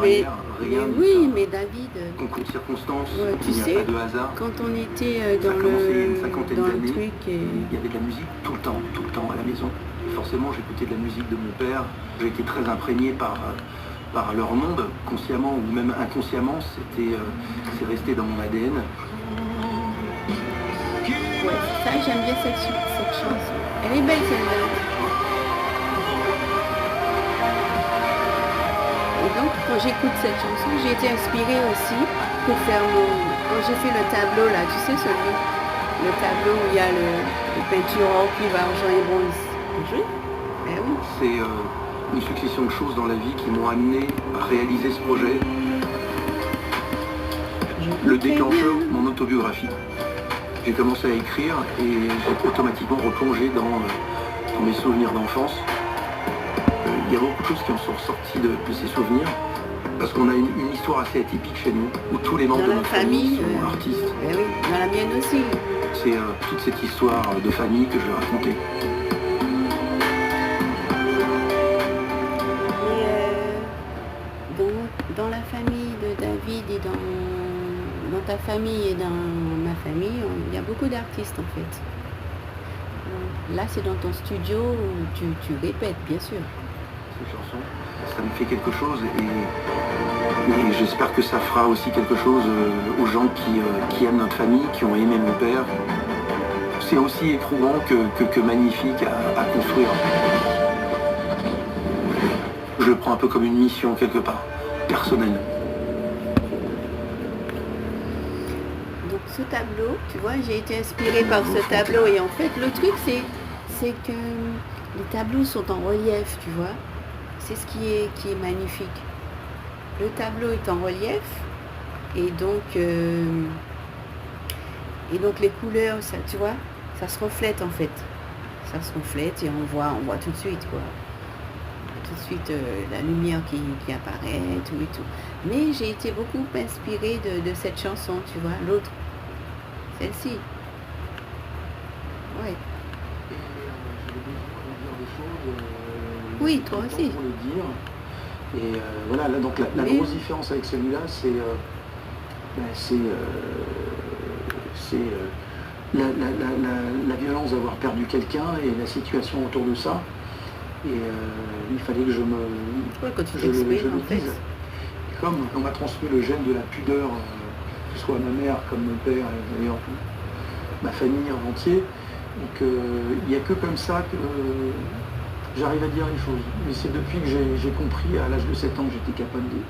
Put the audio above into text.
mais, arrière, mais rien oui, mais David, concours de circonstances, ouais, tu il n'y a sais, pas de hasard. quand on était Ça a commencé il y a une cinquantaine dans le d'années. truc, Il y avait de la musique tout le temps à la maison. Et forcément, j'écoutais de la musique de mon père. J'ai été très imprégné par leur monde, consciemment ou même inconsciemment. C'est resté dans mon ADN. ouais, ça j'aime bien cette chanson. Elle est belle celle-là. Et donc quand j'écoute cette chanson, j'ai été inspirée aussi pour faire quand j'ai fait le tableau là, tu sais celui, le tableau où il y a le peinture or, cuivre, argent et bronze. Oui. Eh oui. C'est une succession de choses dans la vie qui m'ont amené à réaliser ce projet. Le déclencheur, mon autobiographie. J'ai commencé à écrire et j'ai automatiquement replongé dans mes souvenirs d'enfance. Il y a beaucoup de choses qui en sont ressorties de ces souvenirs, parce qu'on a une histoire assez atypique chez nous, où tous les membres de notre famille sont artistes. Eh oui, dans la mienne aussi. C'est toute cette histoire de famille que je vais raconter. Et dans la famille de David et dans ta famille et dans ma famille, il y a beaucoup d'artistes en fait. Là, c'est dans ton studio où tu répètes, bien sûr. Ces chansons, ça me fait quelque chose et j'espère que ça fera aussi quelque chose aux gens qui aiment notre famille, qui ont aimé mon père. C'est aussi éprouvant que magnifique à construire. Je le prends un peu comme une mission quelque part, personnelle. Donc ce tableau, tu vois, j'ai été inspirée par ce tableau et en fait le truc c'est que les tableaux sont en relief, tu vois. C'est ce qui est magnifique. Le tableau est en relief et donc les couleurs, ça, tu vois, ça se reflète en fait. Ça se reflète et on voit tout de suite quoi. Tout de suite la lumière qui apparaît, tout et tout. Mais j'ai été beaucoup inspirée de cette chanson, tu vois, l'autre. Celle-ci. Ouais. Oui, toi aussi. Pour le dire. Et voilà, là, donc la grosse différence avec celui-là, c'est la violence d'avoir perdu quelqu'un et la situation autour de ça. Et il fallait que je le dise. Et comme on m'a transmis le gène de la pudeur, que ce soit ma mère comme mon père, et d'ailleurs ma famille en entier, donc il n'y a que comme ça que j'arrive à dire les choses. Mais c'est depuis que j'ai compris à l'âge de 7 ans que j'étais capable de